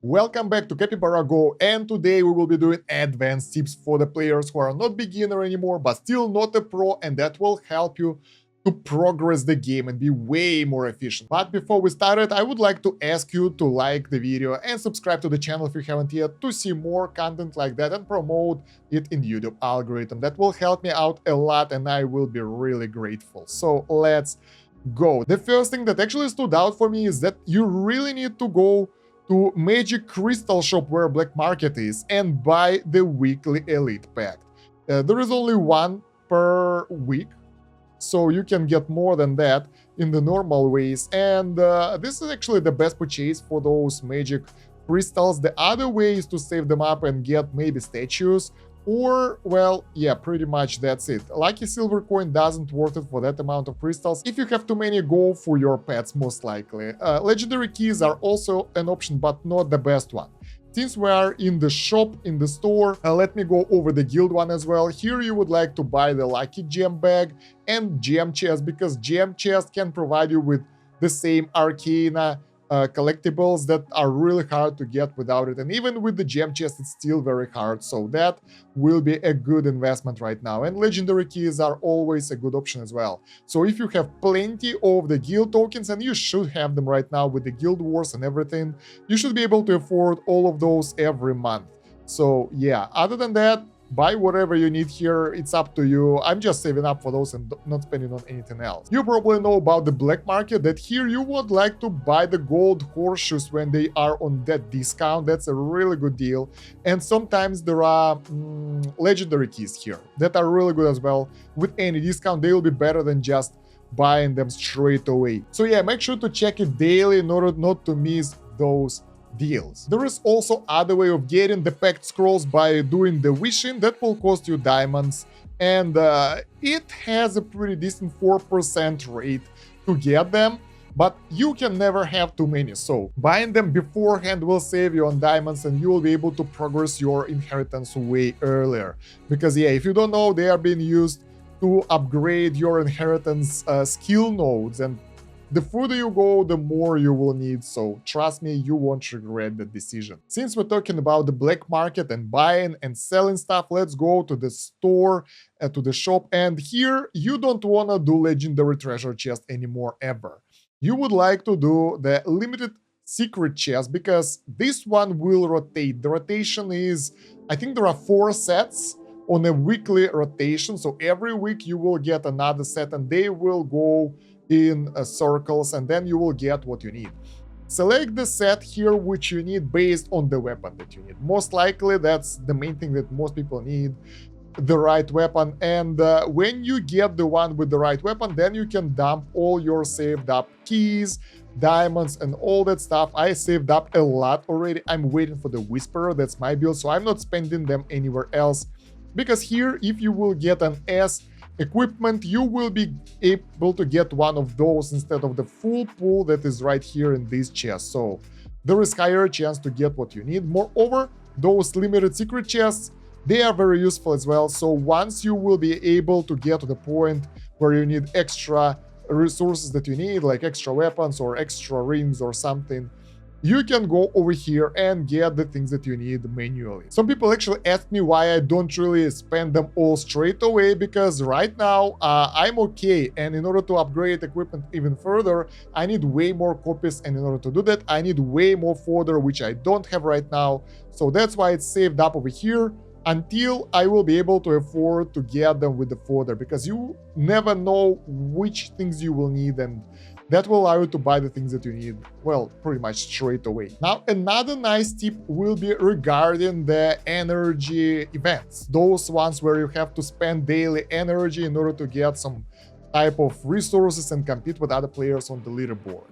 Welcome back to Capybara Go, and today we will be doing advanced tips for the players who are not beginner anymore but still not a pro, and that will help you to progress the game and be way more efficient. But before we start it, I would like to ask you to like the video and subscribe to the channel if you haven't yet to see more content like that and promote it in YouTube algorithm. That will help me out a lot and I will be really grateful. So let's go. The first thing that actually stood out for me is that you really need to go to Magic Crystal Shop where Black Market is and buy the weekly Elite Pack. There is only one per week, so you can get more than that in the normal ways, and this is actually the best purchase for those Magic Crystals. The other way is to save them up and get maybe statues, or, well, yeah, pretty much that's it. Lucky Silver Coin doesn't worth it for that amount of crystals. If you have too many, go for your pets, most likely. Legendary keys are also an option, but not the best one. Since we are in the shop, in the store, let me go over the guild one as well. Here you would like to buy the Lucky Gem Bag and Gem Chest, because Gem Chest can provide you with the same Arcana collectibles that are really hard to get without it, and even with the gem chest it's still very hard, so that will be a good investment right now. And legendary keys are always a good option as well. So if you have plenty of the guild tokens, and you should have them right now with the guild wars and everything, you should be able to afford all of those every month. So yeah, other than that, buy whatever you need here, it's up to you. I'm just saving up for those and not spending on anything else. You probably know about the black market, that here you would like to buy the gold horseshoes when they are on that discount. That's a really good deal. And sometimes there are legendary keys here that are really good as well. With any discount, they will be better than just buying them straight away. So yeah, make sure to check it daily in order not to miss those deals. There is also other way of getting the packed scrolls by doing the wishing that will cost you diamonds, and it has a pretty decent 4% rate to get them, but you can never have too many, so buying them beforehand will save you on diamonds and you will be able to progress your inheritance way earlier. Because yeah, if you don't know, they are being used to upgrade your inheritance skill nodes, and the further you go, the more you will need, so trust me, you won't regret the decision. Since we're talking about the black market and buying and selling stuff, let's go to the store, to the shop, and here you don't want to do legendary treasure chest anymore ever. You would like to do the limited secret chest, because this one will rotate. The rotation is, I think there are 4 sets on a weekly rotation, so every week you will get another set and they will go in circles, and then you will get what you need. Select the set here which you need based on the weapon that you need. Most likely that's the main thing that most people need, the right weapon, and when you get the one with the right weapon, then you can dump all your saved up keys, diamonds, and all that stuff. I saved up a lot already. I'm waiting for the Whisperer, that's my build, so I'm not spending them anywhere else, because here if you will get an S equipment, you will be able to get one of those instead of the full pool that is right here in this chest, so there is higher chance to get what you need. Moreover, those limited secret chests, they are very useful as well, so once you will be able to get to the point where you need extra resources that you need, like extra weapons or extra rings or something, you can go over here and get the things that you need manually. Some people actually ask me why I don't really spend them all straight away, because right now I'm okay, and in order to upgrade equipment even further, I need way more copies, and in order to do that, I need way more fodder, which I don't have right now, so that's why it's saved up over here until I will be able to afford to get them with the fodder, because you never know which things you will need, and that will allow you to buy the things that you need, well, pretty much straight away. Now, another nice tip will be regarding the energy events. Those ones where you have to spend daily energy in order to get some type of resources and compete with other players on the leaderboard.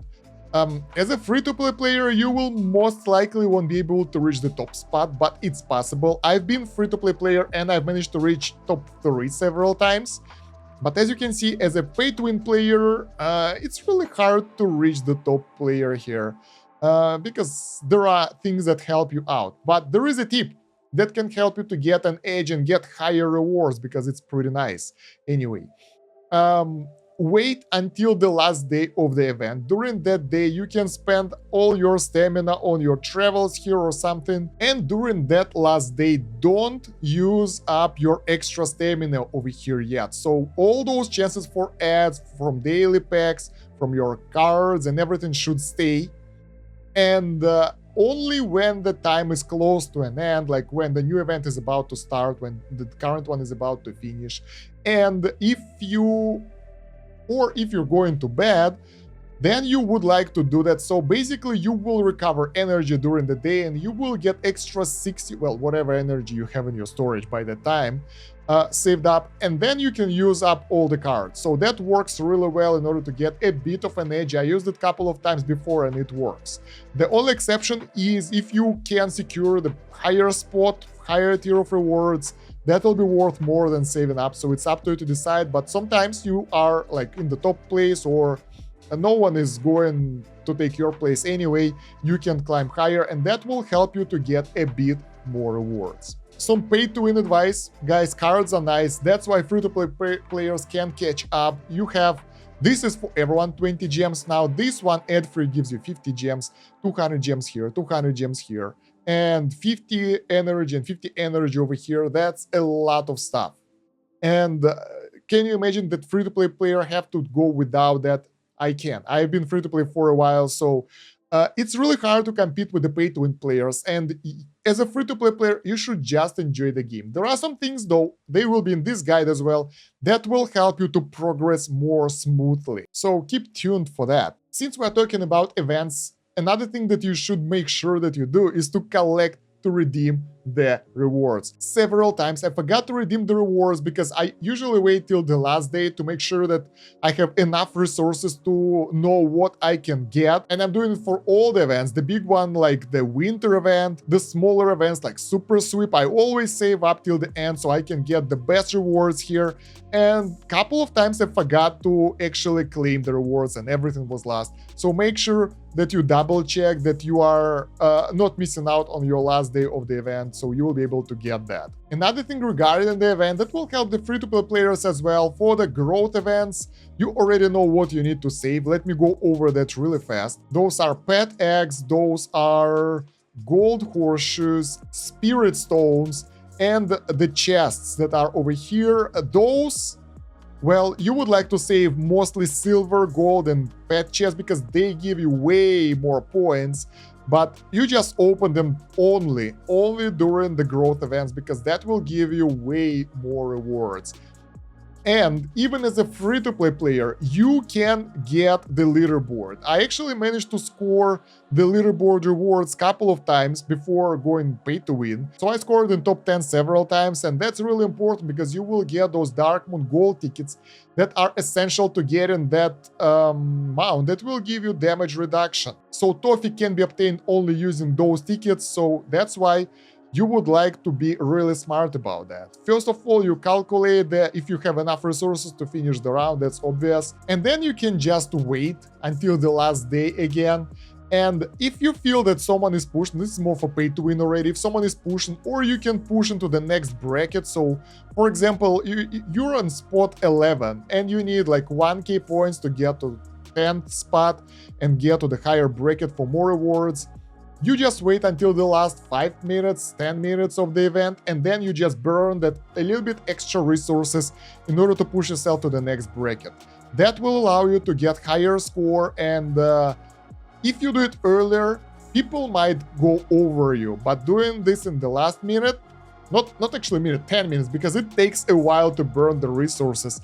As a free-to-play player, you will most likely won't be able to reach the top spot, but it's possible. I've been free-to-play player and I've managed to reach top 3 several times. But as you can see, as a pay-to-win player, it's really hard to reach the top player here, because there are things that help you out. But there is a tip that can help you to get an edge and get higher rewards, because it's pretty nice. Anyway, wait until the last day of the event. During that day, you can spend all your stamina on your travels here or something. And during that last day, don't use up your extra stamina over here yet. So all those chances for ads from daily packs, from your cards and everything should stay. And only when the time is close to an end, like when the new event is about to start, when the current one is about to finish, and if you're going to bed, then you would like to do that. So basically you will recover energy during the day and you will get extra 60, well, whatever energy you have in your storage by the time, saved up, and then you can use up all the cards. So that works really well in order to get a bit of an edge. I used it a couple of times before and it works. The only exception is if you can secure the higher spot, higher tier of rewards, that will be worth more than saving up. So it's up to you to decide, but sometimes you are like in the top place or no one is going to take your place anyway, you can climb higher and that will help you to get a bit more rewards. Some pay-to-win advice, guys, cards are nice, that's why free-to-play players can catch up. You have, this is for everyone, 20 gems now, this one ad-free gives you 50 gems, 200 gems here, 200 gems here, and 50 energy and 50 energy over here. That's a lot of stuff. And can you imagine that free-to-play player have to go without that? I can. I've been free-to-play for a while, so it's really hard to compete with the pay-to-win players, and as a free-to-play player, you should just enjoy the game. There are some things, though, they will be in this guide as well, that will help you to progress more smoothly. So keep tuned for that. Since we're talking about events, another thing that you should make sure that you do is to collect to redeem the rewards. Several times I forgot to redeem the rewards because I usually wait till the last day to make sure that I have enough resources to know what I can get, and I'm doing it for all the events. The big one like the winter event, the smaller events like super sweep, I always save up till the end so I can get the best rewards here, and a couple of times I forgot to actually claim the rewards and everything was lost. So make sure that you double check that you are not missing out on your last day of the event, so you will be able to get that. Another thing regarding the event that will help the free-to-play players as well, for the growth events, you already know what you need to save. Let me go over that really fast. Those are pet eggs, those are gold horseshoes, spirit stones, and the chests that are over here. Those, well, you would like to save mostly silver, gold, and pet chests because they give you way more points, but you just open them only during the growth events because that will give you way more rewards. And even as a free-to-play player, you can get the leaderboard. I actually managed to score the leaderboard rewards a couple of times before going pay-to-win. So I scored in top 10 several times, and that's really important because you will get those Dark Moon gold tickets that are essential to getting that mount that will give you damage reduction. So Toffee can be obtained only using those tickets, so that's why you would like to be really smart about that. First of all, you calculate that if you have enough resources to finish the round, that's obvious. And then you can just wait until the last day again. And if you feel that someone is pushing, this is more for pay to win already, if someone is pushing, or you can push into the next bracket. So, for example, you're on spot 11 and you need like 1k points to get to 10th spot and get to the higher bracket for more rewards. You just wait until the last 5 minutes, 10 minutes of the event, and then you just burn that a little bit extra resources in order to push yourself to the next bracket. That will allow you to get higher score, and if you do it earlier, people might go over you, but doing this in the last minute, not actually minute, 10 minutes, because it takes a while to burn the resources,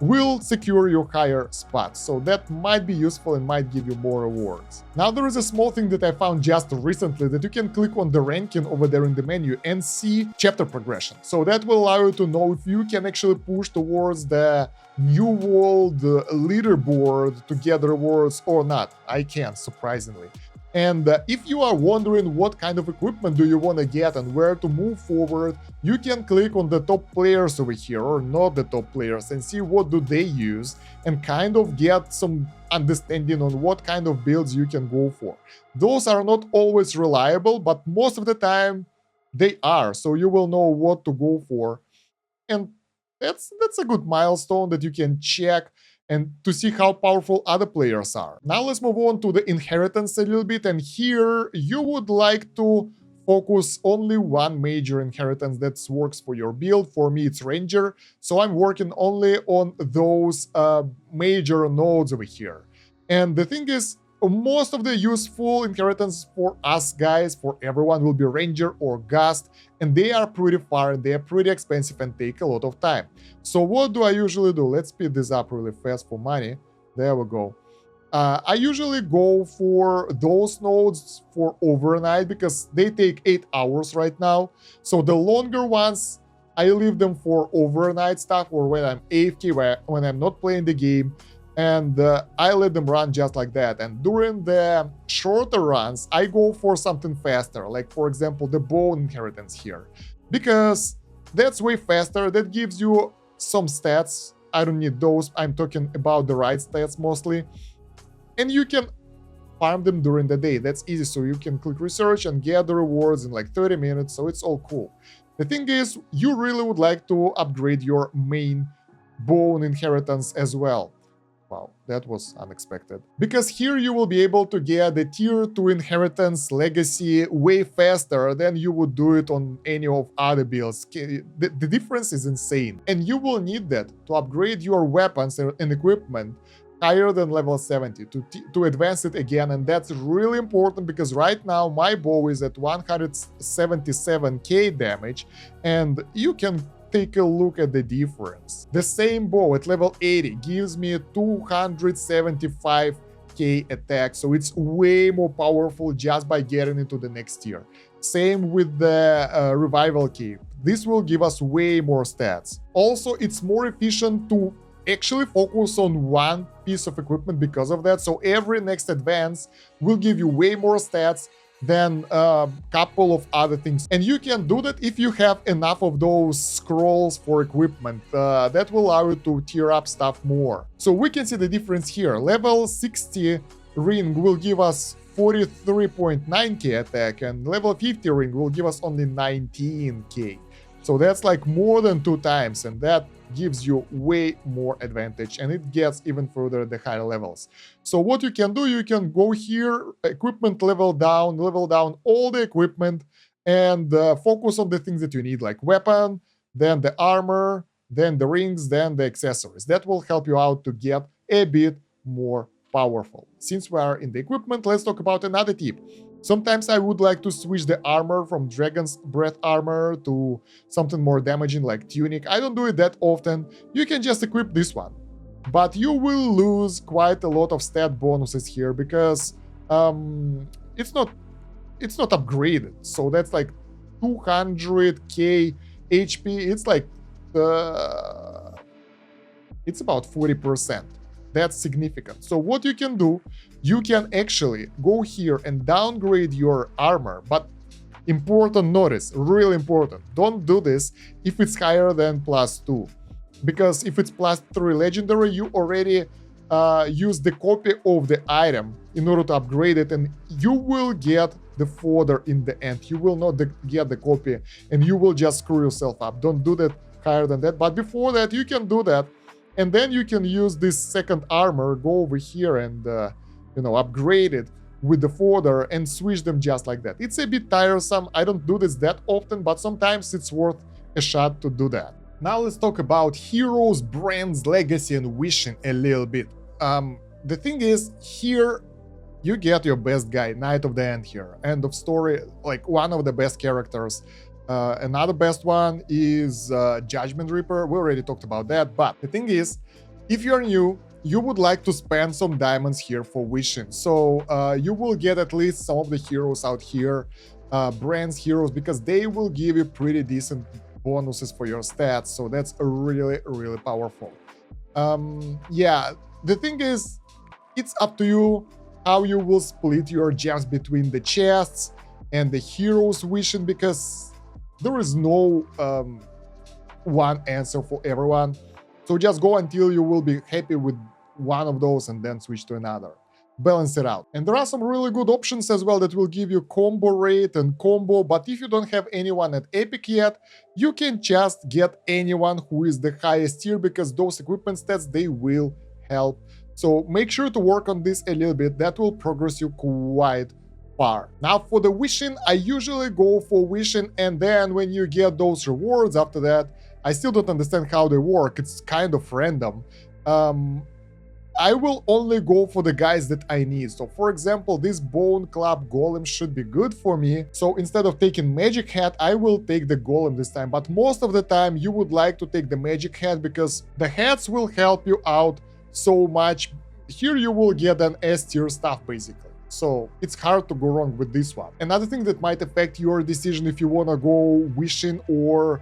will secure your higher spots, so that might be useful and might give you more rewards. Now there is a small thing that I found just recently, that you can click on the ranking over there in the menu and see chapter progression. So that will allow you to know if you can actually push towards the New World leaderboard to get rewards or not. I can, surprisingly. And if you are wondering what kind of equipment do you want to get and where to move forward, you can click on the top players over here, or not the top players, and see what do they use and kind of get some understanding on what kind of builds you can go for. Those are not always reliable, but most of the time they are, so you will know what to go for. And that's a good milestone that you can check and to see how powerful other players are. Now let's move on to the inheritance a little bit, and here you would like to focus only one major inheritance that works for your build. For me, it's Ranger, so I'm working only on those major nodes over here. And the thing is, most of the useful inheritance for us guys, for everyone, will be Ranger or Gust, and they are pretty far, they are pretty expensive and take a lot of time. So what do I usually do? Let's speed this up really fast for money. There we go. I usually go for those nodes for overnight because they take 8 hours right now. So the longer ones, I leave them for overnight stuff or when I'm AFK, when I'm not playing the game. And I let them run just like that. And during the shorter runs, I go for something faster, like for example, the bone inheritance here. Because that's way faster, that gives you some stats. I don't need those, I'm talking about the right stats mostly. And you can farm them during the day, that's easy, so you can click research and get the rewards in like 30 minutes, so it's all cool. The thing is, you really would like to upgrade your main bone inheritance as well. Wow, that was unexpected. Because here you will be able to get the tier 2 inheritance legacy way faster than you would do it on any of other builds. The difference is insane. And you will need that to upgrade your weapons and equipment higher than level 70 to advance it again, and that's really important because right now my bow is at 177k damage, and you can take a look at the difference. The same bow at level 80 gives me 275k attack, so it's way more powerful just by getting into the next tier. Same with the revival cape. This will give us way more stats. Also, it's more efficient to actually focus on one piece of equipment because of that, so every next advance will give you way more stats than a couple of other things. And you can do that if you have enough of those scrolls for equipment. That will allow you to tier up stuff more. So we can see the difference here. Level 60 ring will give us 43.9k attack, and level 50 ring will give us only 19k. So that's like more than 2 times, and that gives you way more advantage, and it gets even further at the higher levels. So what you can do, you can go here, equipment level down all the equipment, and focus on the things that you need, like weapon, then the armor, then the rings, then the accessories. That will help you out to get a bit more powerful. Since we are in the equipment, let's talk about another tip. Sometimes I would like to switch the armor from Dragon's Breath armor to something more damaging like Tunic. I don't do it that often. You can just equip this one. But you will lose quite a lot of stat bonuses here because it's not upgraded. So that's like 200k HP. It's like it's about 40%. That's significant. So what you can do, you can actually go here and downgrade your armor, but important notice, really important, don't do this if it's higher than +2, because if it's +3 legendary, you already use the copy of the item in order to upgrade it, and you will get the fodder in the end. You will not get the copy, and you will just screw yourself up. Don't do that higher than that, but before that you can do that. And then you can use this second armor, go over here and, upgrade it with the fodder and switch them just like that. It's a bit tiresome. I don't do this that often, but sometimes it's worth a shot to do that. Now let's talk about heroes, brands, legacy, and wishing a little bit. The thing is, here you get your best guy, Knight of the End here. End of story, like one of the best characters. Another best one is Judgment Reaper. We already talked about that, but the thing is, if you're new, you would like to spend some diamonds here for wishing. So you will get at least some of the heroes out here, brands heroes, because they will give you pretty decent bonuses for your stats. So that's really, really powerful. Yeah, the thing is, it's up to you how you will split your gems between the chests and the heroes wishing, because there is no one answer for everyone. So just go until you will be happy with one of those and then switch to another. Balance it out. And there are some really good options as well that will give you combo rate and combo, but if you don't have anyone at Epic yet, you can just get anyone who is the highest tier, because those equipment stats, they will help. So make sure to work on this a little bit. That will progress you quite far. Now for the wishing, I usually go for wishing, and then when you get those rewards after that, I still don't understand how they work. It's kind of random. I will only go for the guys that I need. So for example, this Bone Club Golem should be good for me. So instead of taking Magic Hat, I will take the Golem this time. But most of the time you would like to take the Magic Hat because the hats will help you out so much. Here you will get an S tier stuff basically. So it's hard to go wrong with this one. Another thing that might affect your decision if you want to go wishing or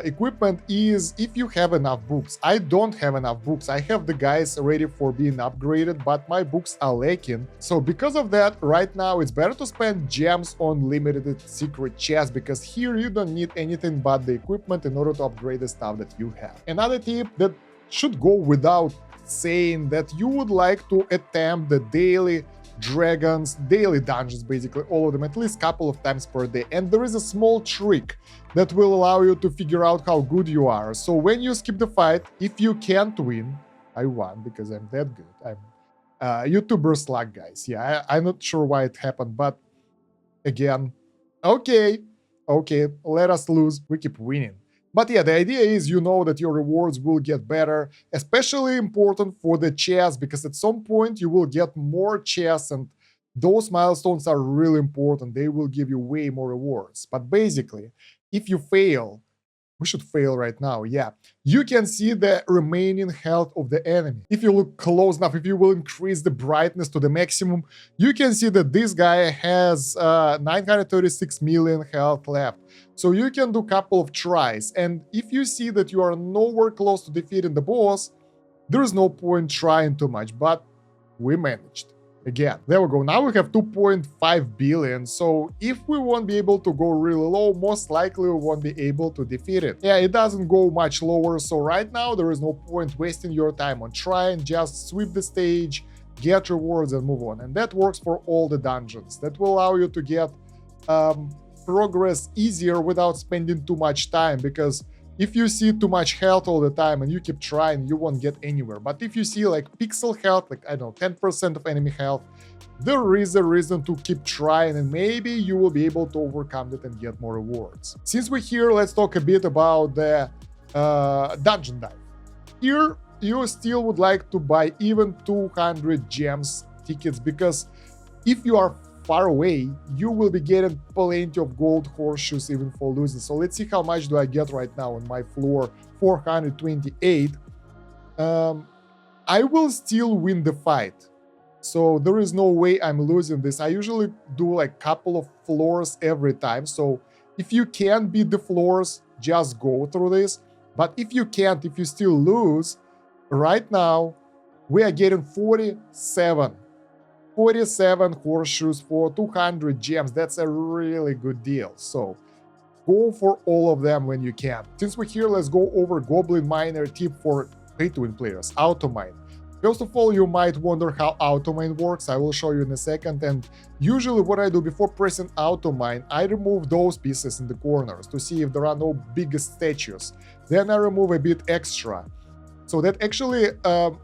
equipment is if you have enough books. I don't have enough books. I have the guys ready for being upgraded, but my books are lacking. So because of that, right now it's better to spend gems on limited secret chests, because here you don't need anything but the equipment in order to upgrade the stuff that you have. Another tip that should go without saying, that you would like to attempt the daily dungeons, basically all of them, at least a couple of times per day. And there is a small trick that will allow you to figure out how good you are. So when you skip the fight, if you can't win, I won because I'm that good. I'm YouTuber slug, guys. Yeah, I'm not sure why it happened, but again, okay, let us lose, we keep winning. But yeah, the idea is you know that your rewards will get better, especially important for the chests, because at some point you will get more chests, and those milestones are really important. They will give you way more rewards. But basically, if you fail, we should fail right now, yeah, you can see the remaining health of the enemy. If you look close enough, if you will increase the brightness to the maximum, you can see that this guy has 936 million health left. So you can do a couple of tries, and if you see that you are nowhere close to defeating the boss, there is no point trying too much, but we managed. Again, there we go. Now we have 2.5 billion, so if we won't be able to go really low, most likely we won't be able to defeat it. Yeah, it doesn't go much lower, so right now there is no point wasting your time on trying. Just sweep the stage, get rewards, and move on. And that works for all the dungeons. That will allow you to get progress easier without spending too much time, because if you see too much health all the time and you keep trying, you won't get anywhere. But if you see like pixel health, like I don't know, 10% of enemy health, there is a reason to keep trying, and maybe you will be able to overcome it and get more rewards. Since we're here, let's talk a bit about the dungeon dive. Here you still would like to buy even 200 gems tickets, because if you are far away, you will be getting plenty of gold horseshoes even for losing. So let's see how much do I get right now on my floor. 428. I will still win the fight, so there is no way I'm losing this. I usually do like a couple of floors every time, so if you can beat the floors, just go through this. But if you can't, if you still lose, right now we are getting 47 horseshoes for 200 gems. That's a really good deal. So go for all of them when you can. Since we're here, let's go over Goblin Miner tip for pay-to-win players, auto mine. First of all, you might wonder how auto mine works. I will show you in a second. And usually what I do before pressing auto mine, I remove those pieces in the corners to see if there are no big statues. Then I remove a bit extra. So that actually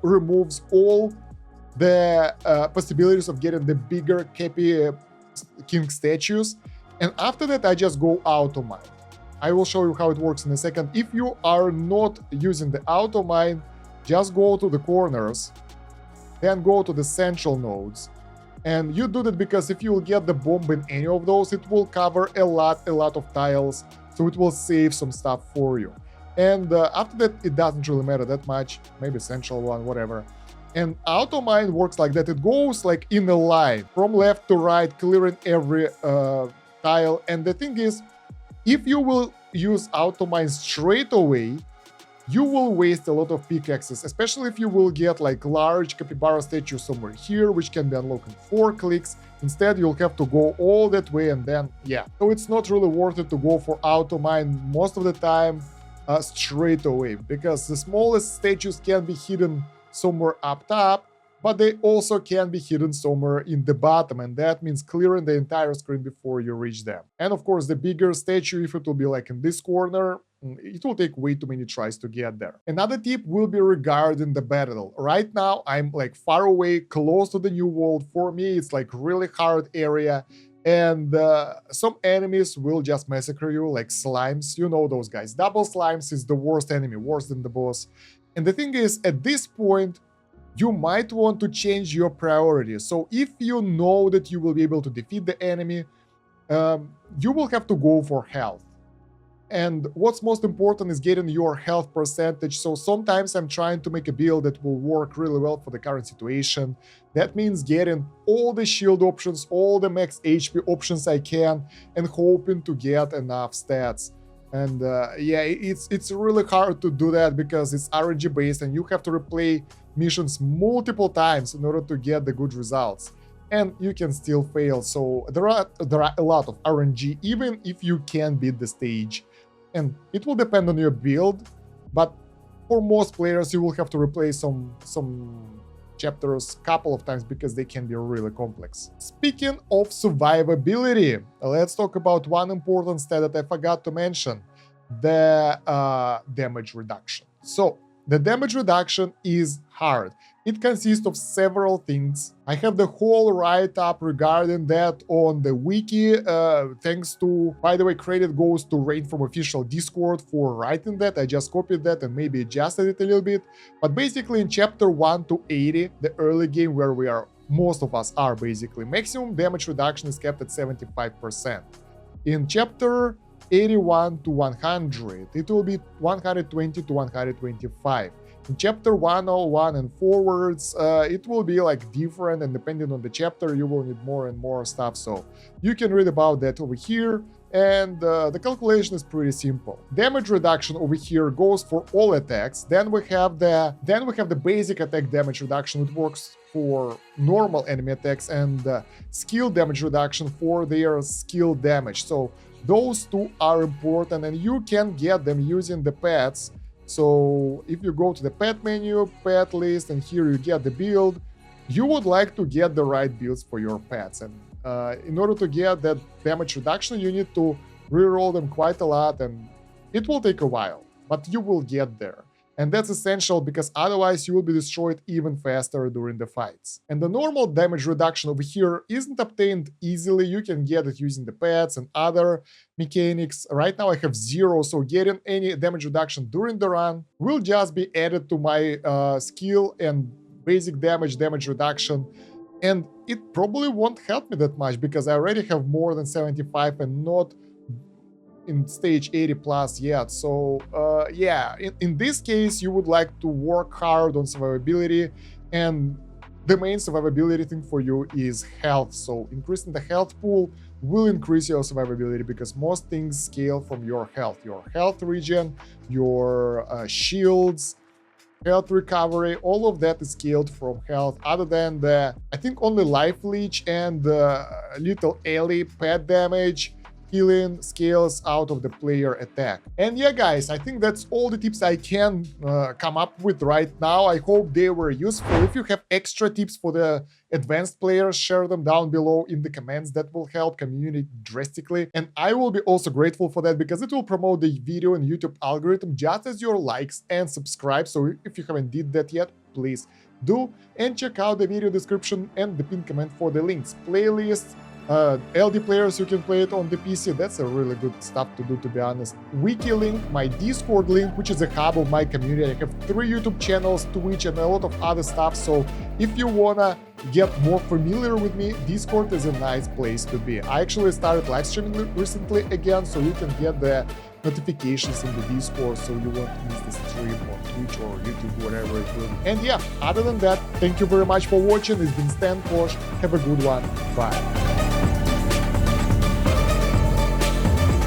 removes all the possibilities of getting the bigger King statues. And after that, I just go auto mine. I will show you how it works in a second. If you are not using the auto mine, just go to the corners, then go to the central nodes. And you do that because if you will get the bomb in any of those, it will cover a lot of tiles, so it will save some stuff for you. And after that, it doesn't really matter that much, maybe central one, whatever. And auto mine works like that. It goes like in a line from left to right, clearing every tile. And the thing is, if you will use auto mine straight away, you will waste a lot of pickaxes, especially if you will get like large capybara statue somewhere here, which can be unlocked in 4 clicks. Instead, you'll have to go all that way, and then yeah. So it's not really worth it to go for auto mine most of the time straight away, because the smallest statues can be hidden somewhere up top, but they also can be hidden somewhere in the bottom, and that means clearing the entire screen before you reach them. And of course, the bigger statue, if it will be like in this corner, it will take way too many tries to get there. Another tip will be regarding the battle. Right now, I'm like far away, close to the new world. For me, it's like really hard area, and some enemies will just massacre you, like slimes. You know those guys. Double slimes is the worst enemy, worse than the boss. And the thing is, at this point, you might want to change your priorities. So if you know that you will be able to defeat the enemy, you will have to go for health. And what's most important is getting your health percentage. So sometimes I'm trying to make a build that will work really well for the current situation. That means getting all the shield options, all the max HP options I can, and hoping to get enough stats. And yeah, it's really hard to do that because it's RNG based and you have to replay missions multiple times in order to get the good results. And you can still fail. So there are a lot of RNG, even if you can beat the stage. And it will depend on your build, but for most players, you will have to replay some chapters a couple of times because they can be really complex. Speaking of survivability, let's talk about one important stat that I forgot to mention, the damage reduction. So the damage reduction is hard. It consists of several things. I have the whole write-up regarding that on the wiki. Thanks to, by the way, credit goes to Rain from official Discord for writing that. I just copied that and maybe adjusted it a little bit. But basically in chapter 1 to 80, the early game where we are, most of us are basically, maximum damage reduction is kept at 75%. In chapter 81 to 100, it will be 120 to 125. In chapter 101 and forwards, it will be like different, and depending on the chapter, you will need more and more stuff. So you can read about that over here, and the calculation is pretty simple. Damage reduction over here goes for all attacks. Then we have the basic attack damage reduction. It works for normal enemy attacks, and skill damage reduction for their skill damage. So those two are important, and you can get them using the pets. So if you go to the pet menu, pet list, and here you get the build, you would like to get the right builds for your pets. And in order to get that damage reduction, you need to reroll them quite a lot, and it will take a while, but you will get there. And that's essential because otherwise you will be destroyed even faster during the fights. And the normal damage reduction over here isn't obtained easily. You can get it using the pets and other mechanics. Right now I have 0, so getting any damage reduction during the run will just be added to my skill and basic damage reduction. And it probably won't help me that much because I already have more than 75 and not in stage 80 plus yet. So yeah, in this case you would like to work hard on survivability, and the main survivability thing for you is health. So increasing the health pool will increase your survivability because most things scale from your health regen, your shields, health recovery, all of that is scaled from health, other than the, I think only life leech and little Ellie pet damage healing scales out of the player attack. And yeah, guys, I think that's all the tips I can come up with right now. I hope they were useful. If you have extra tips for the advanced players, share them down below in the comments. That will help community drastically. And I will be also grateful for that because it will promote the video in YouTube algorithm just as your likes and subscribe. So if you haven't did that yet, please do. And check out the video description and the pinned comment for the links, playlists, LD players, you can play it on the PC. That's a really good stuff to do, to be honest. Wiki link, my Discord link, which is a hub of my community. I have 3 YouTube channels, Twitch, and a lot of other stuff. So if you wanna get more familiar with me, Discord is a nice place to be. I actually started live streaming recently again, so you can get the notifications in the Discord so you won't miss the stream on Twitch or YouTube, whatever it will be. And yeah, other than that, thank you very much for watching. It's been Stan Kosh. Have a good one. Bye.